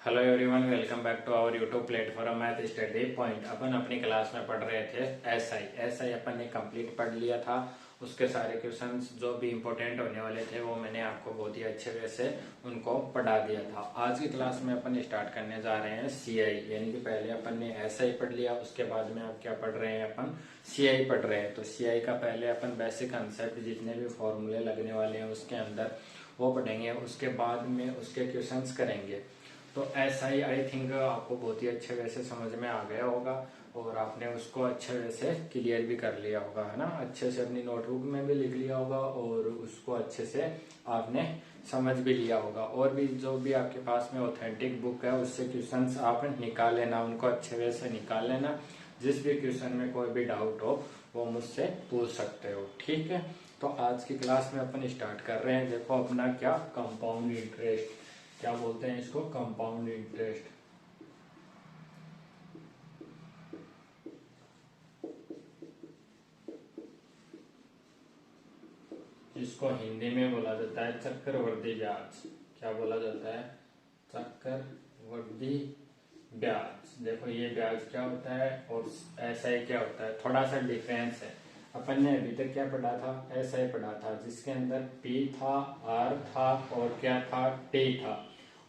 Hello everyone, welcome back to our YouTube platform math study point. अपन अपनी class में पढ़ रहे थे एसआई अपन ने कंप्लीट पढ़ लिया था। उसके सारे क्वेश्चंस जो भी इंपॉर्टेंट होने वाले थे वो मैंने आपको बहुत ही अच्छे वे से उनको पढ़ा दिया था। आज की क्लास में अपन स्टार्ट करने जा रहे हैं सीआई, यानी कि पहले अपन ने एसआई पढ़ लिया, उसके बाद में आप क्या पढ़ रहे हैं, अपन सीआई पढ़ रहे हैं। तो सीआई का पहले अपन बेसिक कंसेप्ट जितने भी फॉर्मूले लगने वाले हैं उसके अंदर वो पढ़ेंगे, उसके बाद में उसके क्वेश्चंस करेंगे। तो ऐसा ही आई थिंक आपको बहुत ही अच्छे वैसे समझ में आ गया होगा और आपने उसको अच्छे वैसे क्लियर भी कर लिया होगा, है ना। अच्छे से अपनी नोटबुक में भी लिख लिया होगा और उसको अच्छे से आपने समझ भी लिया होगा। और भी जो भी आपके पास में ऑथेंटिक बुक है उससे क्वेश्चंस आप निकाल लेना, उनको अच्छे वैसे निकाल लेना। जिस भी क्वेश्चन में कोई भी डाउट हो वो मुझसे पूछ सकते हो, ठीक है। तो आज की क्लास में अपन स्टार्ट कर रहे हैं। देखो अपना क्या कंपाउंड इंटरेस्ट, क्या बोलते हैं इसको, कंपाउंड इंटरेस्ट। इसको हिंदी में बोला जाता है चक्रवृद्धि ब्याज। क्या बोला जाता है? चक्रवृद्धि ब्याज। देखो ये ब्याज क्या होता है और ऐसा ही क्या होता है, थोड़ा सा डिफरेंस है। अपन ने अभी तक क्या पढ़ा था, ऐसा ही पढ़ा था जिसके अंदर पी था, आर था और क्या था, टी था।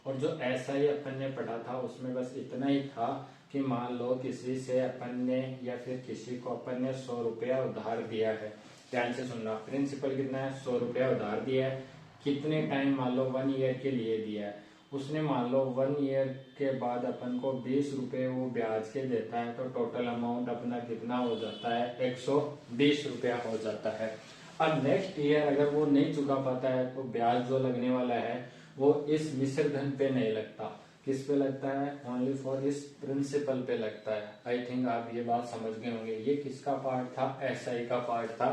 और जो ऐसा ही अपन ने पढ़ा था उसमें बस इतना ही था कि मान लो किसी से अपन ने या फिर किसी को अपन ने 100 रुपया उधार दिया है। ध्यान से सुनना, प्रिंसिपल कितना है, 100 रुपया उधार दिया है। कितने टाइम, मान लो 1 ईयर के लिए दिया है। उसने मान लो 1 ईयर के बाद अपन को 20 रुपए वो ब्याज के देता है, तो टोटल अमाउंट अपना कितना हो जाता है, 120 रुपया हो जाता है। अब नेक्स्ट ईयर अगर वो नहीं चुका पाता है तो ब्याज जो लगने वाला है वो इस मिश्र धन पे नहीं लगता। किस पे लगता है? ओनली फॉर इस प्रिंसिपल पे लगता है। आई थिंक आप ये बात समझ गए होंगे। ये किसका पार्ट था? एसआई का पार्ट था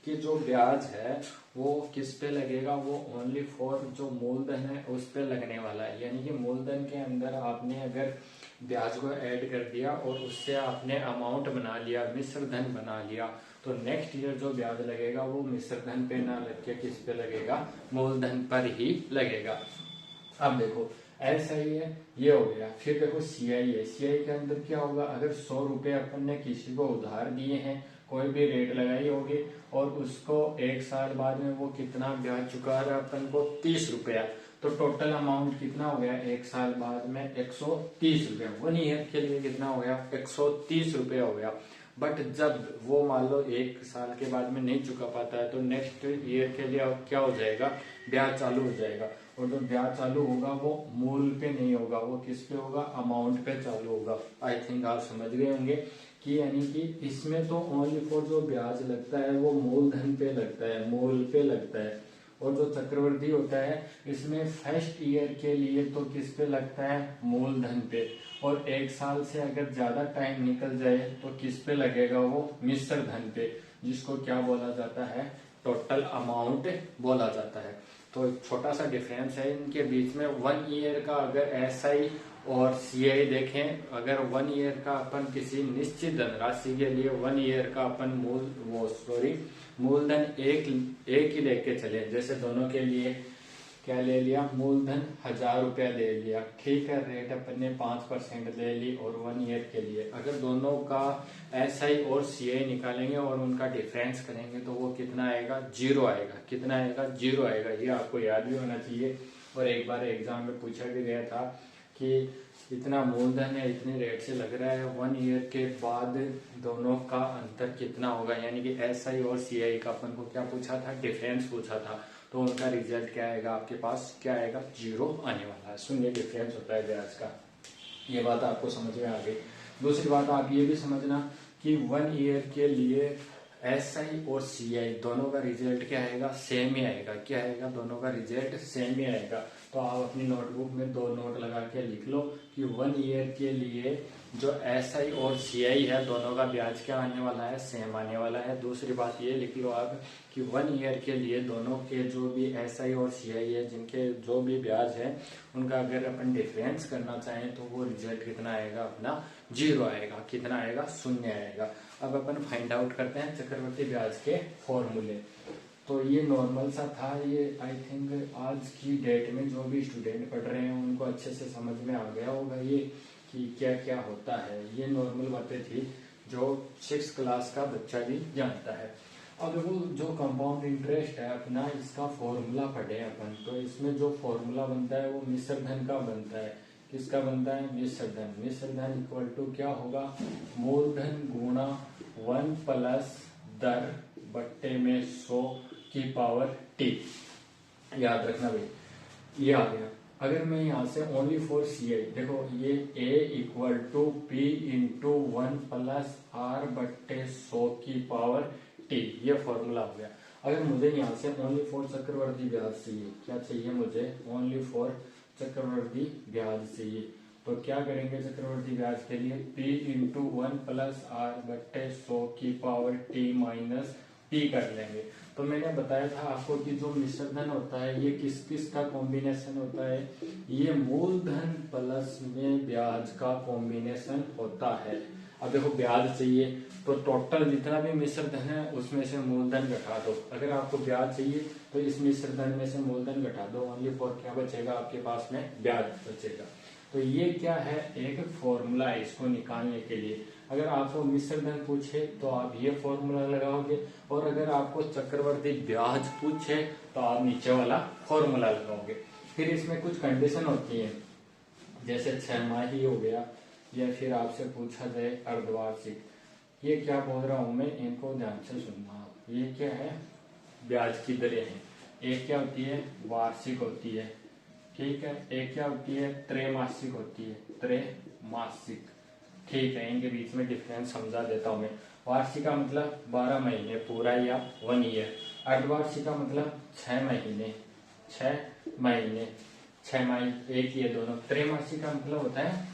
कि जो ब्याज है वो किस पे लगेगा, वो ओनली फॉर जो मूलधन है उस पे लगने वाला है। यानी कि मूलधन के अंदर आपने अगर ब्याज को ऐड कर दिया और उससे आपने अमाउंट बना लिया, मिश्र धन बना लिया, तो नेक्स्ट ईयर जो ब्याज लगेगा वो मिश्र धन पे ना लग के किस पे लगेगा, मूलधन पर ही लगेगा। अब देखो ऐसा ही है, ये हो गया। फिर देखो सीआई है। सीआई के अंदर क्या होगा, अगर 100 रुपए अपन ने किसी को उधार दिए हैं, कोई भी रेट लगाई होगी और उसको 1 साल बाद में वो कितना ब्याज चुका रहा है अपन को, 30 रुपया। तो टोटल अमाउंट कितना हो गया 1 साल बाद में, 130 रुपया। 1 ईयर के लिए कितना हो गया, 130 रुपया हो गया। बट जब वो मान लो 1 साल के बाद में नहीं चुका पाता है तो नेक्स्ट ईयर के लिए क्या हो जाएगा, ब्याज चालू हो जाएगा। और जो ब्याज चालू होगा वो मूल पे नहीं होगा, वो किस पे होगा, अमाउंट पे चालू होगा। आई थिंक आप समझ गए होंगे कि यानी कि इसमें तो ओनली फॉर जो ब्याज लगता है वो मूलधन पे लगता है, मूल पे लगता है। और जो चक्रवृद्धि होता है इसमें फर्स्ट ईयर के लिए तो किस पे लगता है, मूलधन पे। और 1 साल से अगर ज्यादा टाइम निकल जाए तो किस पे लगेगा, वो मिश्र धन पे, जिसको क्या बोला जाता है, टोटल अमाउंट बोला जाता है। तो छोटा सा डिफरेंस है इनके बीच में। 1 ईयर का अगर एसआई और सीआई देखें, अगर 1 ईयर का अपन किसी निश्चित धनराशि के लिए 1 ईयर का अपन मूलधन एक ही लेके चले, जैसे दोनों के लिए क्या ले लिया, मूलधन 1000 रुपया ले लिया, ठीक है। रेट अपन ने 5% ले ली और 1 ईयर के लिए अगर दोनों का एसआई और सीआई निकालेंगे और उनका डिफरेंस करेंगे तो वो कितना आएगा, 0 आएगा। कितना आएगा, 0 आएगा। ये आपको याद भी होना चाहिए। और एक बार एग्जाम में पूछा भी गया था कि इतना मूलधन है, इतने रेट से लग रहा है, 1 ईयर के बाद दोनों का अंतर कितना होगा, यानी कि एसआई और सीआई का अपन को क्या पूछा था, डिफरेंस पूछा था। तो उनका रिजल्ट क्या आएगा, आपके पास क्या आएगा, 0 आने वाला है। सुनिए डिफरेंस होता है ब्याज का, ये बात आपको समझ में आ गई। दूसरी बात आप ये भी समझना कि 1 ईयर के लिए एसआई और सीआई दोनों का रिजल्ट क्या आएगा, सेम ही आएगा। क्या आएगा, दोनों का रिजल्ट सेम ही आएगा। तो आप अपनी नोटबुक में 2 नोट लगा के लिख लो कि 1 ईयर के लिए जो एसआई और सीआई है दोनों का ब्याज क्या आने वाला है, सेम आने वाला है। दूसरी बात ये लिख लो आप कि 1 ईयर के लिए दोनों के जो भी एसआई और सीआई है, जिनके जो भी ब्याज है, उनका अगर अपन डिफरेंस करना चाहें तो वो रिजल्ट कितना आएगा, अपना 0 आएगा। कितना आएगा, 0 आएगा। अब अपन फाइंड आउट करते हैं चक्रवृद्धि ब्याज के फॉर्मूले। तो ये नॉर्मल सा था। ये आई थिंक आज की डेट में जो भी स्टूडेंट पढ़ रहे हैं उनको अच्छे से समझ में आ गया होगा ये कि क्या क्या होता है। ये नॉर्मल बातें थी जो 6th क्लास का बच्चा भी जानता है। अब वो जो कंपाउंड इंटरेस्ट है अपना, इसका फॉर्मूला पढ़े अपन। तो इसमें जो फॉर्मूला बनता है वो मिश्र धन का बनता है। किसका बनता है? मिश्र धन। मिश्र धन इक्वल टू क्या होगा? मूलधन गुणा 1 प्लस दर बट्टे में 100 की पावर t। याद रखना भाई, ये आ गया। अगर मैं यहाँ से ओनली फॉर सी आई, देखो ये a equal to P into 1 plus R बट्टे 100 की पावर t, ये फॉर्मूला हो गया। अगर मुझे यहाँ से ओनली फॉर चक्रवर्ती ब्याज चाहिए, क्या चाहिए मुझे? ओनली फॉर चक्रवर्ती ब्याज चाहिए। तो क्या करेंगे चक्रवर्ती ब्याज के लिए? p इंटू 1 प्लस आर बट्टे 100 की पावर t माइनस p कर लेंगे। तो मैंने बताया था आपको कि जो मिश्र धन होता है ये किस किस का कॉम्बिनेशन होता है? ये मूलधन प्लस में ब्याज का कॉम्बिनेशन होता है। अब देखो ब्याज चाहिए तो टोटल जितना भी मिश्र धन है उसमें से मूलधन घटा दो। अगर आपको ब्याज चाहिए तो इस मिश्र धन में से मूलधन घटा दो, ओनली फॉर क्या बचेगा आपके पास में? ब्याज बचेगा। तो ये क्या है? एक फॉर्मूला है इसको निकालने के लिए। अगर आपको मिश्र धन पूछे तो आप ये फॉर्मूला लगाओगे, और अगर आपको चक्रवर्ती ब्याज पूछे तो आप नीचे वाला फॉर्मूला लगाओगे। फिर इसमें कुछ कंडीशन होती है, जैसे 6 माही हो गया, या फिर आपसे पूछा जाए अर्धवार्षिक। ये क्या बोल रहा हूं मैं, इनको ध्यान से सुनना। ये क्या है? ब्याज की दरें हैं। एक क्या होती है? वार्षिक होती है, ठीक है। एक क्या होती है? त्रैमासिक होती है, त्रैमासिक, ठीक है। इनके बीच में डिफरेंस समझा देता हूं मैं। वार्षिक का मतलब 12 महीने पूरा या 1 ईयर। अर्धवार्षिक का मतलब 6 महीने, 6 महीने, 6 महीने, एक ये दोनों। त्रैमासिक का मतलब होता है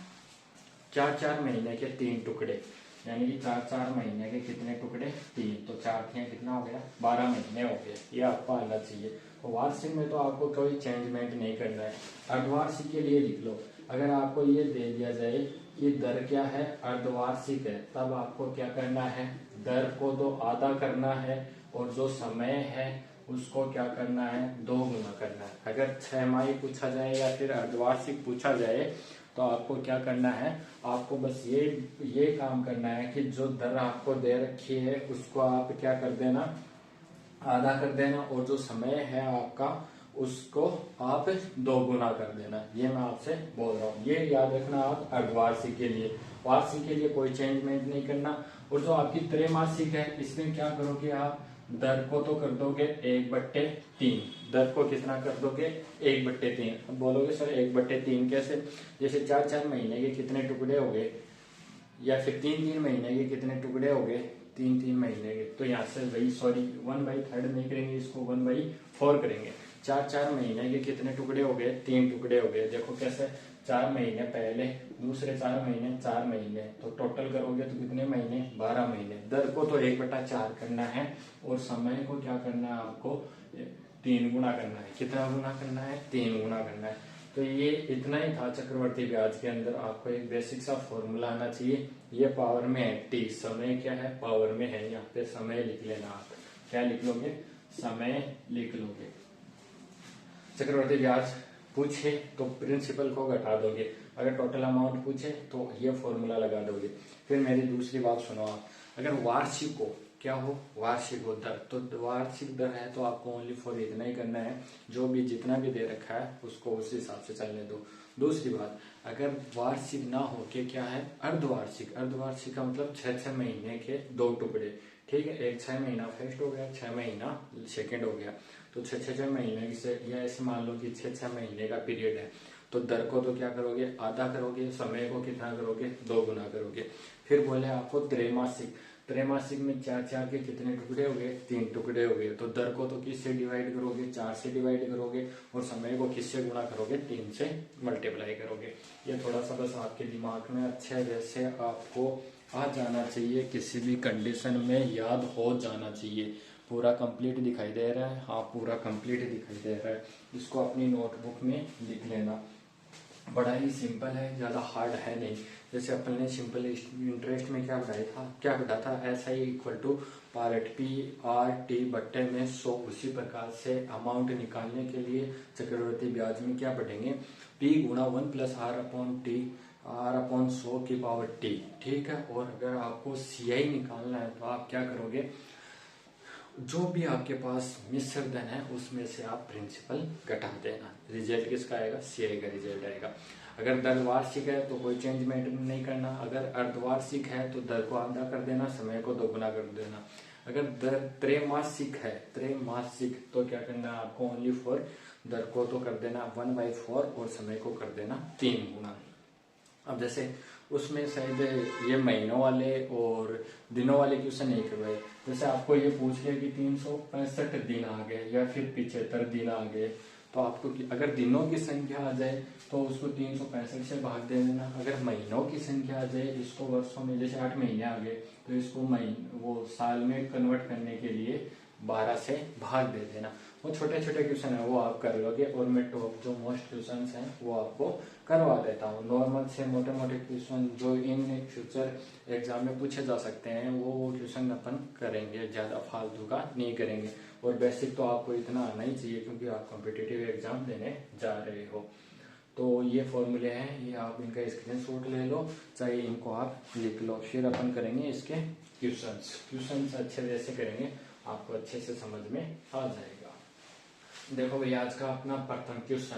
4-4 महीने के 3 टुकड़े, यानी कि 4-4 महीने के कितने टुकड़े? 3। तो 4 के कितना हो गया? 12 महीने हो गए। ये आपको आना चाहिए। तो वार्षिक में तो आपको कोई चेंजमेंट नहीं करना है। अर्धवार्षिक के लिए लिख लो। अगर आपको ये दे दिया जाए कि दर क्या है? अर्धवार्षिक है, तब आपको क्या करना है? दर को तो आधा करना है, और जो समय है उसको क्या करना है? 2 गुना करना है। अगर 6 माही पूछा जाए या फिर अर्धवार्षिक पूछा जाए तो आपको क्या करना है? आपको बस ये काम करना है कि जो दर आपको दे रखी है उसको आप क्या कर देना? आधा कर देना, और जो समय है आपका उसको आप 2 गुना कर देना। ये मैं आपसे बोल रहा हूँ, ये याद रखना आप अर्धवार्षिक के लिए। वार्षिक के लिए कोई चेंजमेंट नहीं करना। और जो आपकी त्रैमासिक है इसमें क्या करोगे आप? दर को तो कर दोगे 1/3। दर को कितना कर दोगे? 1/3। अब बोलोगे सर 1/3 कैसे? जैसे 4-4 महीने के कितने टुकड़े हो गए, या फिर 3-3 महीने के कितने टुकड़े हो गए? 3-3 महीने के। तो यहाँ से वही, सॉरी 1/3 नहीं करेंगे इसको, 1/4 करेंगे। 4-4 महीने के कितने टुकड़े हो गए? 3 टुकड़े हो गए। देखो कैसे? 4 महीने पहले, दूसरे 4 महीने, 4 महीने, तो टोटल करोगे तो कितने महीने? 12 महीने। दर को तो 1/4 करना है, और समय को क्या करना है आपको? 3 गुना करना है। कितना गुना करना है? 3 गुना करना है। तो ये इतना ही था चक्रवर्ती ब्याज के अंदर। आपको एक बेसिक सा फॉर्मूला आना चाहिए। ये पावर में है t, समय क्या है? पावर में है। यहाँ पे समय लिख लेना आप। क्या लिख लोगे? समय लिख लोगे। चक्रवर्ती ब्याज पूछे तो प्रिंसिपल को घटा दोगे, अगर टोटल अमाउंट पूछे तो ये फॉर्मूला लगा दोगे। फिर मेरी दूसरी बात सुनो आप। अगर वार्षिक हो, क्या हो? वार्षिक हो दर, तो वार्षिक दर है तो आपको ओनली फॉर इतना ही करना है, जो भी जितना भी दे रखा है उसको उस हिसाब से चलने दो। दूसरी बात, अगर वार्षिक ना हो के क्या है? अर्धवार्षिक। अर्धवार्षिक का मतलब 6-6 महीने के 2 टुकड़े, ठीक है। एक 6 महीना फर्स्ट हो गया, 6 महीना सेकेंड हो गया। तो 6-6 महीने से, या ऐसे मान लो कि 6-6 महीने का पीरियड है, तो दर को तो क्या करोगे? आधा करोगे। समय को कितना करोगे? 2 गुना करोगे। फिर बोले आपको त्रैमासिक। त्रैमासिक में 4-4 के कितने टुकड़े हो गए? 3 टुकड़े हो गए। तो दर को तो किससे डिवाइड करोगे? 4 से डिवाइड करोगे, और समय को किससे गुणा करोगे? 3 से मल्टीप्लाई करोगे। ये थोड़ा सा बस आपके दिमाग में अच्छे वैसे आपको आ जाना चाहिए, किसी भी कंडीशन में याद हो जाना चाहिए। पूरा कंप्लीट दिखाई दे रहा है? हाँ, पूरा कंप्लीट दिखाई दे रहा है। इसको अपनी नोटबुक में लिख लेना। बड़ा ही सिंपल है, ज़्यादा हार्ड है नहीं। जैसे अपन ने सिंपल इंटरेस्ट में क्या पढ़ा था S I equal to part P R T बट्टे में 100। उसी प्रकार से अमाउंट निकालने के लिए चक्रवर्ती ब्याज में क्या पढ़ेंगे, पी गुणा 1 plus R upon T, R upon 100 की पावर टी। ठीक है। और अगर आपको सी आई निकालना है तो आप क्या करोगे, जो भी आपके पास मिश्र धन है उसमें से आप प्रिंसिपल घटा देना। रिजल्ट किसका आएगा, सीआई का रिजल्ट आएगा। अगर दर वार्षिक है तो कोई चेंजमेंट नहीं करना। अगर अर्धवार्षिक है तो दर को आधा कर देना, समय को दोगुना कर देना। अगर दर त्रैमासिक है, त्रैमासिक, तो क्या करना है आपको, ओनली फॉर दर को तो कर देना 1/4 और समय को कर देना 3 गुना। अब जैसे उसमें शायद ये महीनों वाले और दिनों वाले क्वेश्चन नहीं करवाए। जैसे आपको ये पूछ लिया कि 365 दिन आ गए या फिर 75 दिन आ गए, तो आपको अगर दिनों की संख्या आ जाए तो उसको 365 से भाग दे देना। अगर महीनों की संख्या आ जाए, इसको वर्षों में, जैसे 8 महीने आ गए तो इसको वो साल में कन्वर्ट करने के लिए 12 से भाग दे देना। वो छोटे छोटे क्वेश्चन है वो आप कर लोगे, और मैं टॉप जो मोस्ट क्वेश्चन हैं वो आपको करवा देता हूँ। नॉर्मल से मोटे मोटे क्वेश्चन जो इन फ्यूचर एग्जाम में पूछे जा सकते हैं वो क्वेश्चन अपन करेंगे, ज्यादा फालतू का नहीं करेंगे। और बेसिक तो आपको इतना आना ही चाहिए क्योंकि आप कॉम्पिटिटिव एग्जाम देने जा रहे हो। तो ये फॉर्मूले हैं, ये आप इनका स्क्रीनशॉट ले लो, चाहे इनको आप लिख लो। फिर अपन करेंगे इसके क्वेश्चंस अच्छे जैसे करेंगे, आपको अच्छे से समझ में आ जाएगा। देखो भैया आज का अपना प्रथम क्वेश्चन,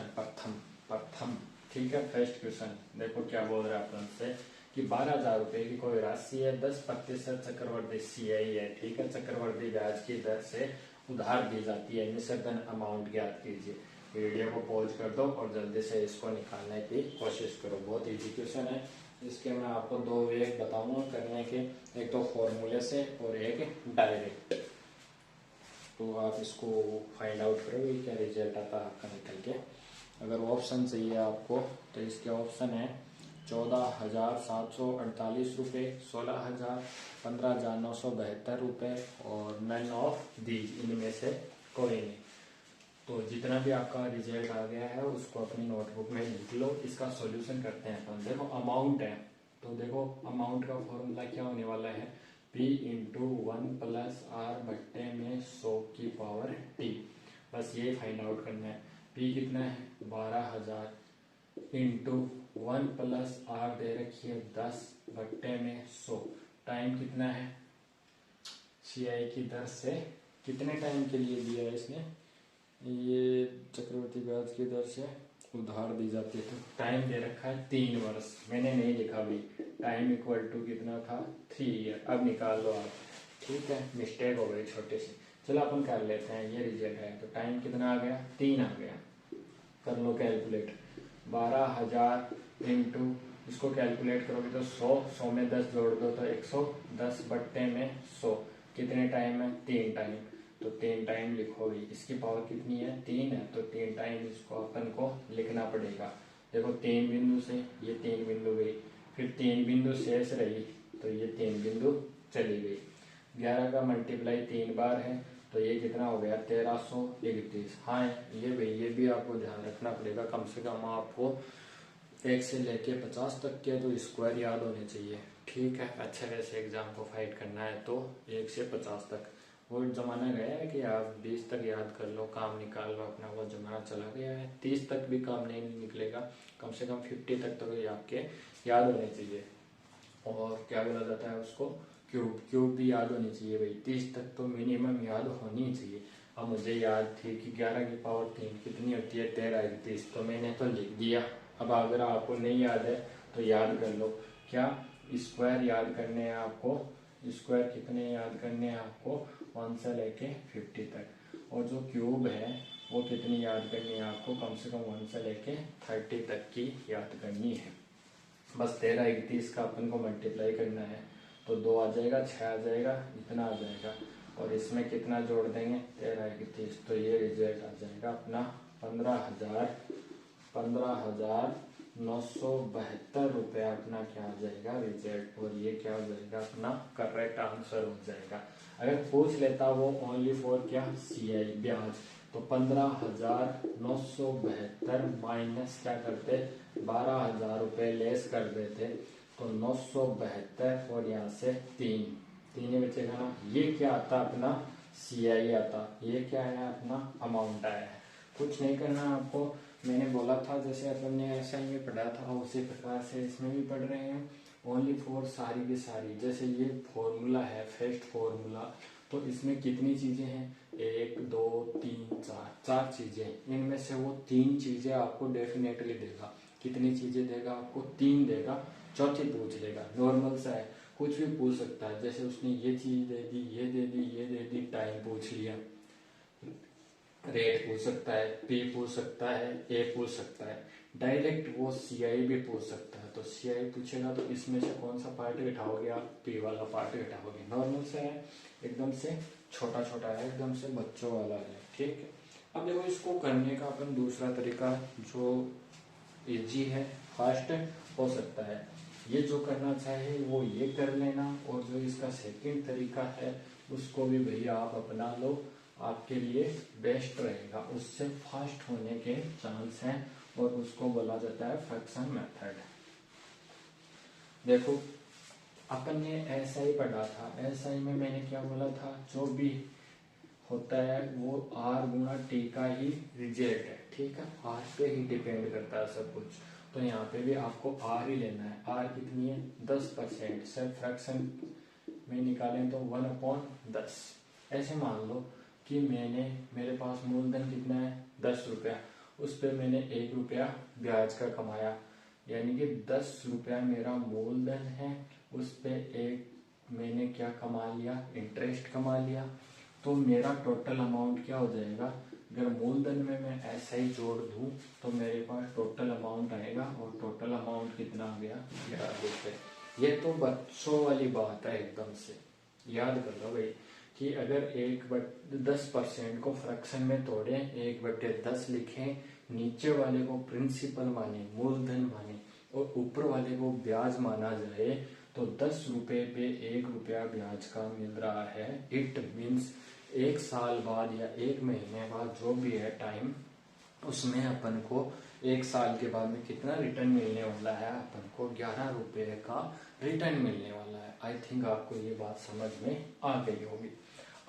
प्रथम ठीक है, फर्स्ट क्वेश्चन देखो क्या बोल रहा है अपन से कि 12,000 रुपए की कोई राशि है, 10% चक्रवर्ती सीआई है। ठीक है, चक्रवर्ती ब्याज की दर से उधार दी जाती है, निश्चित अमाउंट ज्ञात कीजिए। वीडियो को पॉज कर दो और जल्दी से इसको निकालने की कोशिश करो। बहुत इजी क्वेश्चन है, इसके मैं आपको 2 वे बताऊंगा करने के, एक तो फॉर्मूले से और एक डायरेक्ट। तो आप इसको फाइंड आउट करोगे क्या रिजल्ट आता है आपका निकल के। अगर ऑप्शन चाहिए आपको तो इसके ऑप्शन है 14,748 रुपये, 16,000, 15,972 रुपये और नन ऑफ दीज, इनमें से कोई नहीं। तो जितना भी आपका रिजल्ट आ गया है उसको अपनी नोटबुक में लिख लो। इसका सॉल्यूशन करते हैं अपन। देखो अमाउंट है तो देखो अमाउंट का फॉर्मूला क्या होने वाला है, P इंटू 1 प्लस आर बट्टे में 100 की पावर टी। बस ये फाइंड आउट करना है। P कितना है 12,000 इंटू 1 प्लस आर दे रखी है 10 बट्टे में 100। टाइम कितना है, सीआई की दर से कितने टाइम के लिए दिया है इसने, ये चक्रवर्ती ब्याज की दर से उधार दी जाती है। तो टाइम दे रखा है 3 वर्ष, मैंने नहीं लिखा भी। टाइम इक्वल टू कितना था 3 ईयर। अब निकाल लो आप। ठीक है, मिस्टेक हो गई छोटी सी, चलो अपन कर लेते हैं। ये रिजल्ट है तो टाइम कितना आ गया 3 आ गया। कर लो कैलकुलेट, 12,000 इंटू इसको कैलकुलेट करोगे तो 100 में 10 जोड़ दो तो 110 बट्टे में 100। कितने टाइम है 3 टाइम, तो 3 टाइम लिखोगे। इसकी पावर कितनी है 3 है, तो 3 टाइम इसको अपन को लिखना पड़ेगा। देखो 3 बिंदु से ये 3 बिंदु गई, फिर 3 बिंदु शेष रही तो ये 3 बिंदु चली गई। 11 का मल्टीप्लाई 3 बार है तो ये कितना हो गया 1331। हाँ ये भी आपको ध्यान रखना पड़ेगा, कम से कम आपको 1 से लेके 50 तक के तो स्क्वायर याद होने चाहिए। ठीक है, अच्छे वैसे एग्जाम को फाइट करना है तो 1 से 50 तक। वो जमाना गया है कि आप 20 तक याद कर लो, काम निकाल लो अपना, वो जमाना चला गया है। 30 तक भी काम नहीं निकलेगा, कम से कम 50 तक तो ये आपके याद होने चाहिए। और क्या बोला जाता है उसको, क्यूब भी याद होनी चाहिए भाई। 30 तक तो मिनिमम याद होनी चाहिए। अब मुझे याद थी कि 11 की पावर 3 कितनी होती है 1331, तो मैंने तो लिख दिया। अब अगर आपको नहीं याद है तो याद कर लो। क्या स्क्वायर याद करने हैं आपको, स्क्वायर कितने याद करने हैं आपको 1 से लेके 50 तक। और जो क्यूब है वो कितनी याद करनी है आपको, कम से कम 1 से लेके 30 तक की याद करनी है। बस 1331 का अपन को मल्टीप्लाई करना है तो 2 आ जाएगा, 6 आ जाएगा, इतना आ जाएगा। और इसमें कितना जोड़ देंगे 1331, तो ये रिजल्ट आ जाएगा अपना 15,972 रुपया अपना क्या आ जाएगा रिजल्ट। और ये क्या हो जाएगा अपना करेक्ट आंसर हो जाएगा। अगर पूछ लेता वो ओनली फॉर क्या सीआई ब्याज, तो 15,972 माइनस क्या करते, 12,000 रुपये लेस कर देते, तो 972 और यहाँ से तीन ही बचेगा ना। ये क्या आता अपना CI आता, ये क्या है अपना अमाउंट आया है। कुछ नहीं करना आपको, मैंने बोला था जैसे अपन ने SI में पढ़ा था उसी प्रकार से इसमें भी पढ़ रहे हैं। ओनली फॉर सारी की सारी, जैसे ये फॉर्मूला है फर्स्ट फॉर्मूला, तो इसमें कितनी चीजें हैं, 1 2 3 4 चीजें, इनमें से वो 3 चीजें आपको डेफिनेटली देगा। कितनी चीजें देगा आपको, 3 देगा, चौथी पूछ लेगा। नॉर्मल सा है, कुछ भी पूछ सकता है, जैसे उसने ये चीज दे दी, ये दे दी, ये दे दी, टाइम पूछ लिया, रेट पूछ सकता है, P पूछ सकता है, A पूछ सकता है, डायरेक्ट वो CI भी पूछ सकता है। तो CI पूछेगा तो इसमें से कौन सा पार्ट घटाओगे आप, P वाला पार्ट घटाओगे। नॉर्मल से है, एकदम से छोटा छोटा है, एकदम से बच्चों वाला है, ठीक है। अब देखो इसको करने का अपन दूसरा तरीका जो इजी है, फास्ट हो सकता है, ये जो करना चाहे वो ये कर लेना, और जो इसका सेकंड तरीका है उसको भी भैया आप अपना लो, आपके लिए बेस्ट रहेगा, उससे फास्ट होने के चांस हैं, और उसको बोला जाता है फ्रैक्शन मेथड। देखो अपन ने SI पढ़ा था, SI में मैंने क्या बोला था, जो भी होता है वो R गुणा T का ही रिजल्ट है, ठीक है, R पे ही डिपेंड करता है सब कुछ। तो यहाँ पे भी आपको R ही लेना है। R कितनी है, 10%, सर फ्रैक्शन में निकालें तो 1/10। ऐसे मान लो कि मेरे पास मूलधन कितना है, 10 रुपया, उस पर मैंने 1 रुपया ब्याज का कमाया, यानी कि 10 रुपया मेरा मूलधन है, उस पे मैंने क्या कमा लिया, इंटरेस्ट कमा लिया। तो मेरा टोटल अमाउंट क्या हो जाएगा, अगर मूलधन में मैं SI जोड़ दूं तो मेरे पास टोटल अमाउंट आएगा, और टोटल अमाउंट कितना आ गया, 11 रुपये। ये तो बच्चों वाली बात है, एकदम से याद कर लो भाई कि अगर 10% को फ्रैक्शन में तोड़े, 1/10 लिखें, नीचे वाले को प्रिंसिपल माने, मूलधन माने, और ऊपर वाले को ब्याज माना जाए, तो 10 रुपए पे 1 रुपया ब्याज का मिल रहा है। इट मीन्स 1 साल बाद या 1 महीने बाद जो भी है टाइम, उसमें अपन को 1 साल के बाद में कितना रिटर्न मिलने वाला है, अपन को 11 रुपए का रिटर्न मिलने वाला है। आई थिंक आपको ये बात समझ में आ गई होगी।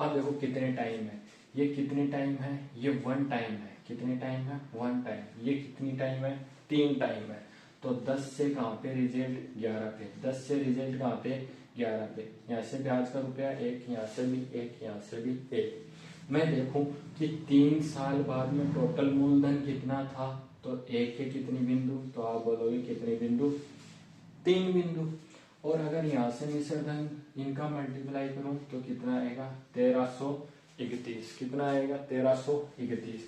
अब देखो कितने टाइम है, ये कितने टाइम है, ये 1 टाइम है, कितने टाइम है, 1 टाइम। ये कितनी टाइम है, 3 टाइम है। तो 10 से कहाँ पे रिजल्ट, 11 पे, 10 से रिजल्ट कहाँ पे, 11 पे। यहाँ से ब्याज का रुपया 1, यहाँ से भी 1, यहाँ से भी 1। मैं देखूं कि 3 साल बाद में टोटल मूलधन कितना था, तो 1 के कितने बिंदु, तो आप बोलोगे कितने बिंदु, 3 बिंदु। और अगर यहाँ से मिश्र धन इनका मल्टीप्लाई करूं तो कितना आएगा, 1331। कितना आएगा, 1331।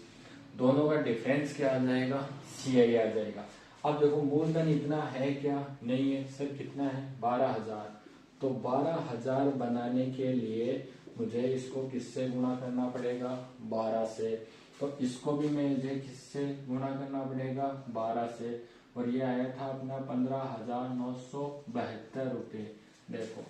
दोनों का डिफरेंस क्या आ जाएगा, CI आ जाएगा। अब देखो मूलधन इतना है क्या, नहीं है सर, कितना है, 12,000। तो 12,000 बनाने के लिए मुझे इसको किससे गुणा करना पड़ेगा, 12 से। तो इसको भी मुझे किससे गुणा करना पड़ेगा, 12 से। और ये आया था अपना 15,972 रुपये। देखो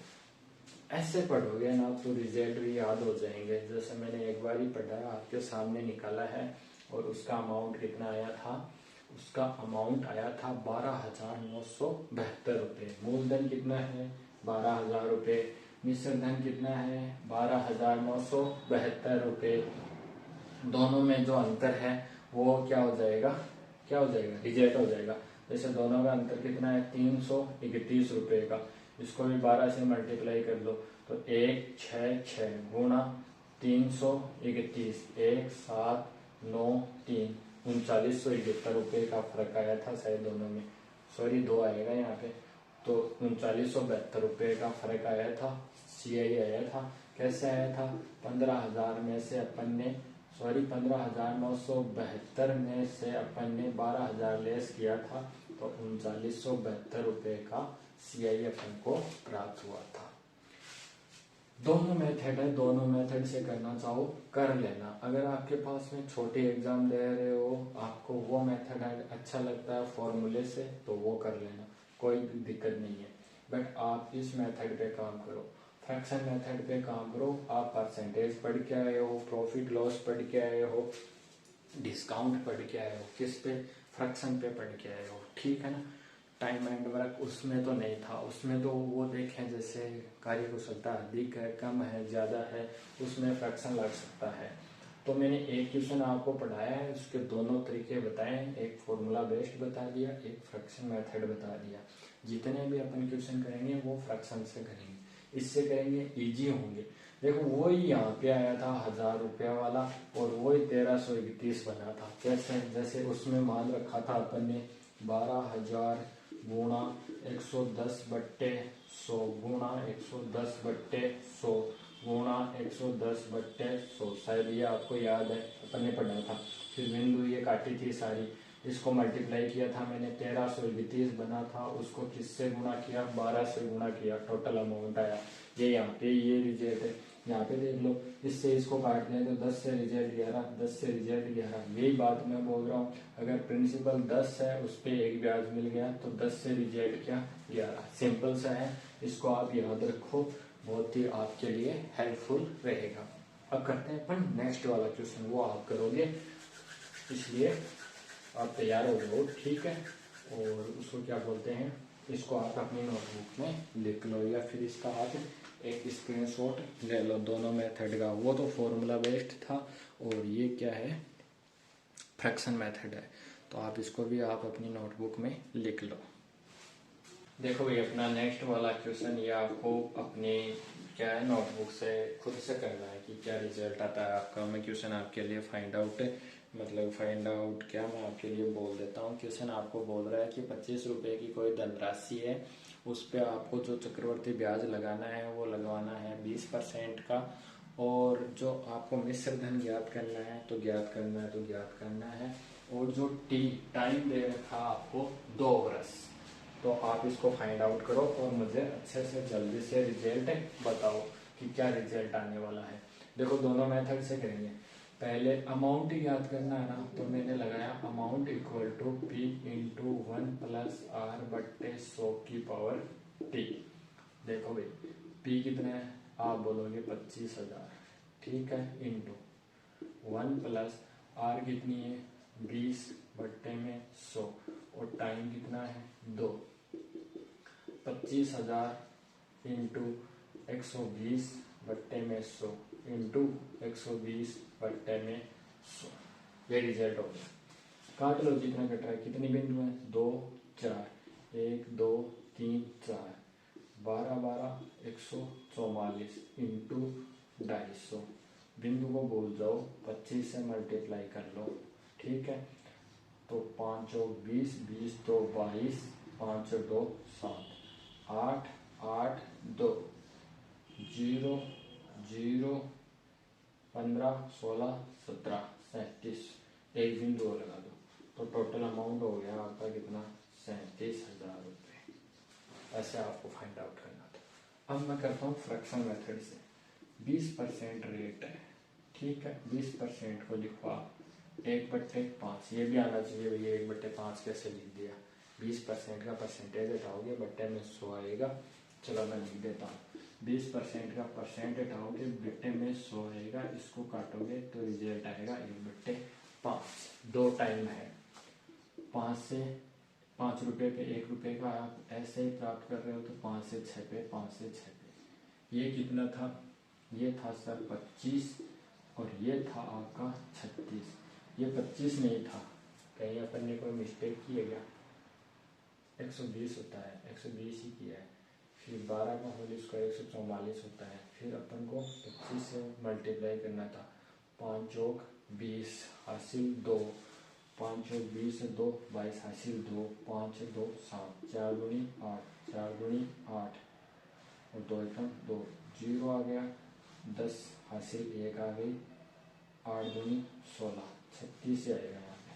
ऐसे पढ़ोगे ना तो रिजल्ट भी याद हो जाएंगे। जैसे मैंने एक बार ही पढ़ा है, आपके सामने निकाला है, और उसका अमाउंट कितना आया था, उसका अमाउंट आया था 12,972 रुपये। मूलधन कितना है, 12,000 रुपये। मिश्र धन कितना है, 12,972 रुपये। दोनों में जो अंतर है वो क्या हो जाएगा, क्या हो जाएगा, रिजल्ट हो जाएगा। जैसे दोनों का अंतर कितना है, 331 रुपये का। इसको भी 12 से मल्टीप्लाई कर लो तो 166 गुणा 331, 1793, 3971 रुपये का फर्क आया था शायद दोनों में, सॉरी 2 आएगा यहाँ पे। तो 3972 रुपये का फर्क आया था, CI आया था। कैसे आया था, 15,000 में से अपन ने, सॉरी 15,972 में से अपन ने 12,000 लेस किया था, तो 3972 रुपये का CI अपन को प्राप्त हुआ था। दोनों मेथड है, दोनों मेथड से करना चाहो कर लेना। अगर आपके पास में छोटे एग्जाम दे रहे हो, आपको वो मेथड अच्छा लगता है फॉर्मूले से, तो वो कर लेना, कोई दिक्कत नहीं है। बट आप इस मेथड पे काम करो, फ्रैक्शन मेथड पे काम करो। आप परसेंटेज पढ़ के आए हो, प्रॉफिट लॉस पढ़ के आए हो, डिस्काउंट पढ़ के आए हो, किस पे, फ्रैक्शन पे पढ़ के आए हो, ठीक है ना। टाइम एंड वर्क उसमें तो नहीं था, उसमें तो वो देखें जैसे कार्य कुशलता अधिक है, कम है, ज़्यादा है, उसमें फ्रैक्शन लग सकता है। तो मैंने एक क्वेश्चन आपको पढ़ाया है, उसके दोनों तरीके बताए हैं, एक फॉर्मूला बेस्ड बता दिया, एक फ्रैक्शन मेथड बता दिया। जितने भी अपन क्वेश्चन करेंगे वो फ्रैक्शन से करेंगे, इससे करेंगे इजी होंगे। देखो वही यहाँ पे आया था 1000 रुपया वाला और वही 1331 बना था। कैसे, जैसे उसमें मान रखा था अपन ने 12,000 गुणा 110/100 गुणा 110/100 गुणा 110/100, शायद ये आपको याद है, अपन ने पढ़ा था। फिर बिंदु ये काटी थी सारी, इसको मल्टीप्लाई किया था मैंने, 1331 बना था, उसको किससे गुणा किया, 12 से गुणा किया, टोटल अमाउंट आया। ये यहाँ पे ये रिजल्ट है, यहाँ पे देख लो, इससे इसको काट दें तो 10 से रिजल्ट 11, 10 से रिजल्ट 11। यही बात मैं बोल रहा हूँ, अगर प्रिंसिपल 10 है उस पर एक ब्याज मिल गया तो 10 से रिजल्ट क्या 11। सिंपल सा है, इसको आप याद रखो, बहुत ही आपके लिए हेल्पफुल रहेगा। अब करते हैं अपन नेक्स्ट वाला क्वेश्चन, वो आप करोगे, इसलिए आप तैयार हो जाओ, ठीक है। और उसको क्या बोलते हैं, इसको आप अपनी नोटबुक में लिख लो या फिर इसका आप एक स्क्रीनशॉट ले लो, दोनों मेथड का। वो तो फॉर्मूला बेस्ड था और ये क्या है, फ्रैक्शन मेथड है। तो आप इसको भी आप अपनी नोटबुक में लिख लो। देखो ये अपना नेक्स्ट वाला क्वेश्चन, ये आपको अपनी क्या है नोटबुक से खुद से करना है कि क्या रिजल्ट आता है आपका। मैं क्वेश्चन आपके लिए फाइंड आउट क्या मैं आपके लिए बोल देता हूँ। क्वेश्चन आपको बोल रहा है कि 25 रुपए की कोई धनराशि है, उस पर आपको जो चक्रवर्ती ब्याज लगाना है वो लगवाना है 20% का, और जो आपको मिश्र धन ज्ञात करना है तो ज्ञात करना है, और जो टाइम दे रखा आपको 2 वर्ष। तो आप इसको फाइंड आउट करो और मुझे अच्छे से जल्दी से रिजल्ट बताओ कि क्या रिजल्ट आने वाला है। देखो दोनों मेथड से करेंगे, पहले अमाउंट ही याद करना है ना, तो मैंने लगाया amount equal to P into 1 plus R/100 की पावर T। देखो भाई P कितना है, आप बोलोगे 25,000, ठीक है, इंटू 1 प्लस R कितनी है 20/100, और टाइम कितना है 2। 25,000 इंटू 120/100 इंटू 120/100, ये रिजल्ट हो गया। काट लो जितना कट रहा है, कितनी बिंदु है 2 4, 1 2 3 4, 12 12 144 इंटू 250। बिंदु को भूल जाओ, 25 से मल्टीप्लाई कर लो, ठीक है। तो 5 और 20, 20 2 22, 5 और 2 7, 8 8 2 0 0 15 16 17 37, एक बिंदु और लगा दो, तो टोटल अमाउंट हो गया आपका कितना 37,000 रुपये। ऐसे आपको फाइंड आउट करना था। अब मैं करता हूँ फ्रैक्शन मेथड से। 20% रेट है, ठीक है, 20% को लिखवा 1/5, ये भी आना चाहिए भैया, 1/5 कैसे लिख दिया। 20% का परसेंटेज हटाओगे, बट्टे में 100 आएगा। चलो मैं लिख देता हूँ, 20% का परसेंट हटाओगे, बट्टे में 100 आएगा, इसको काटोगे तो रिजल्ट आएगा 1/5। 2 टाइम है, 5 रुपए पे 1 रुपए का आप ऐसे ही प्राप्त कर रहे हो, तो 5 से 6 पे, 5 से 6 पे। ये कितना था, ये था सर 25, और ये था आपका 36। ये 25 नहीं था, कहीं अपन ने कोई मिस्टेक की है क्या, 120 होता है, 120 ही किया है। फिर 12 का होल स्क्वायर 144 होता है, फिर अपन को 25 से मल्टीप्लाई करना था। 5 चौक 20 हासिल 2, 5 चौक 20 2 22 हासिल 2, 5 2 7, 4 दूनी 8, 4 दूनी 8, और 2 एकम 2, 0 आ गया, 10 हासिल 1 आ गई, 8 दूनी 16, 36 से आएगा यहाँ पे,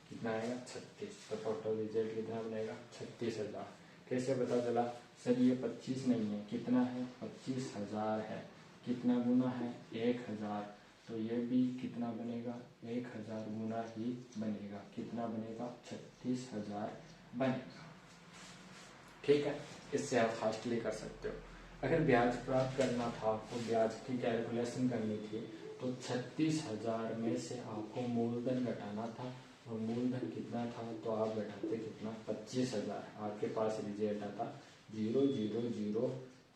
कितना आएगा 36। तो टोटल रिजल्ट कितना बनेगा 36,000। कैसे पता चला सर, ये 25 नहीं है, कितना है 25,000 है, कितना गुना है 1,000, तो ये भी कितना बनेगा 1,000 गुना ही बनेगा, कितना बनेगा 36,000 बनेगा, ठीक है। इससे आप फास्टली कर सकते हो। अगर ब्याज प्राप्त करना था, आपको ब्याज की कैलकुलेशन करनी थी, तो 36,000 में से आपको मूलधन घटाना था, और मूलधन कितना था तो आप घटाते कितना 25,000, आपके पास रिजल्ट आता 0,00,011।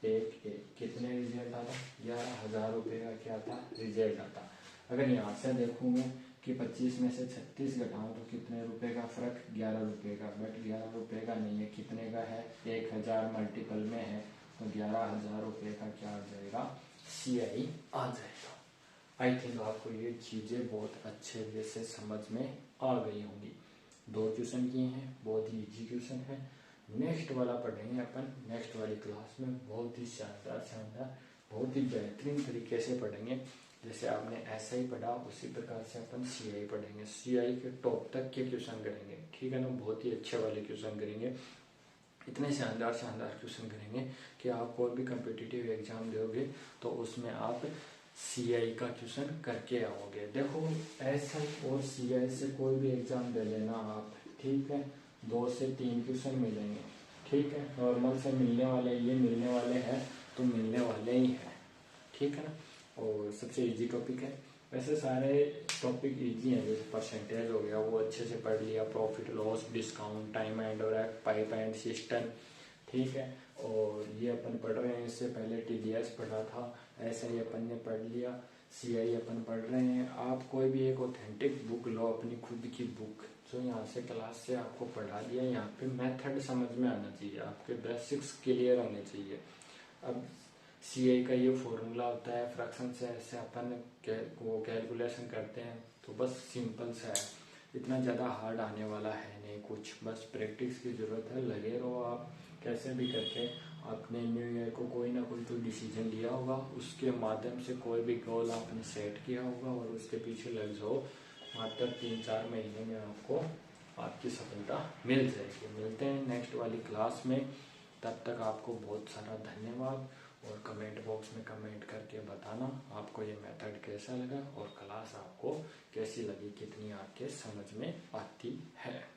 कितने रिजल्ट आता 11,000 रुपये का क्या था रिजल्ट आता। अगर यहाँ से देखूँ मैं कि 25 में से 36 घटाऊँ तो कितने रुपए का फर्क 11 रुपये का, बट 11 रुपये का नहीं है, कितने का है 1000 मल्टीपल में है, तो 11,000 रुपये का क्या आ जाएगा CI आ जाएगा। आई थिंक आपको ये चीज़ें बहुत अच्छे वे से समझ में आ गई होंगी। 2 क्वेश्चन किए हैं, बहुत ही इजी क्वेश्चन है। नेक्स्ट वाला पढ़ेंगे अपन नेक्स्ट वाली क्लास में, बहुत ही शानदार बहुत ही बेहतरीन तरीके से पढ़ेंगे। जैसे आपने SI पढ़ा उसी प्रकार से अपन CI पढ़ेंगे, CI के टॉप तक के क्वेश्चन करेंगे, ठीक है ना, बहुत ही अच्छे वाले क्वेश्चन करेंगे। इतने शानदार क्वेश्चन करेंगे कि आप कोई भी कम्पिटिटिव एग्जाम दोगे तो उसमें आप CI का क्वेश्चन करके आओगे। देखो SI और CI से कोई भी एग्जाम दे लेना आप, ठीक है, 2 से 3 क्वेश्चन मिलेंगे, ठीक है, नॉर्मल से मिलने वाले, ये मिलने वाले हैं तो मिलने वाले ही हैं, ठीक है ना। और सबसे इजी टॉपिक है, वैसे सारे टॉपिक इजी हैं, जैसे परसेंटेज हो गया वो अच्छे से पढ़ लिया, profit loss discount time and और पाइप एंड सिस्टम, ठीक है। और ये अपन पढ़ रहे हैं, इससे पहले TDS पढ़ा था, SI अपन ने पढ़ लिया, CI अपन पढ़ रहे हैं। आप कोई भी एक ऑथेंटिक बुक लो, अपनी खुद की बुक, जो यहाँ से क्लास से आपको पढ़ा दिया, यहाँ पे मेथड समझ में आना चाहिए, आपके बेसिक्स क्लियर होने चाहिए। अब CI का ये फॉर्मूला होता है, फ्रैक्शन से ऐसे अपन वो कैलकुलेशन करते हैं, तो बस सिंपल सा है, इतना ज़्यादा हार्ड आने वाला है नहीं कुछ, बस प्रैक्टिस की ज़रूरत है, लगे रहो आप कैसे भी करके। आपने न्यू ईयर को कोई ना कोई तो डिसीजन लिया होगा, उसके माध्यम से कोई भी गोल आपने सेट किया होगा और उसके पीछे लग जाओ, मात्र 3-4 महीने में आपको आपकी सफलता मिल जाएगी। मिलते हैं नेक्स्ट वाली क्लास में, तब तक आपको बहुत सारा धन्यवाद, और कमेंट बॉक्स में कमेंट करके बताना आपको ये मेथड कैसा लगा और क्लास आपको कैसी लगी, कितनी आपके समझ में आती है।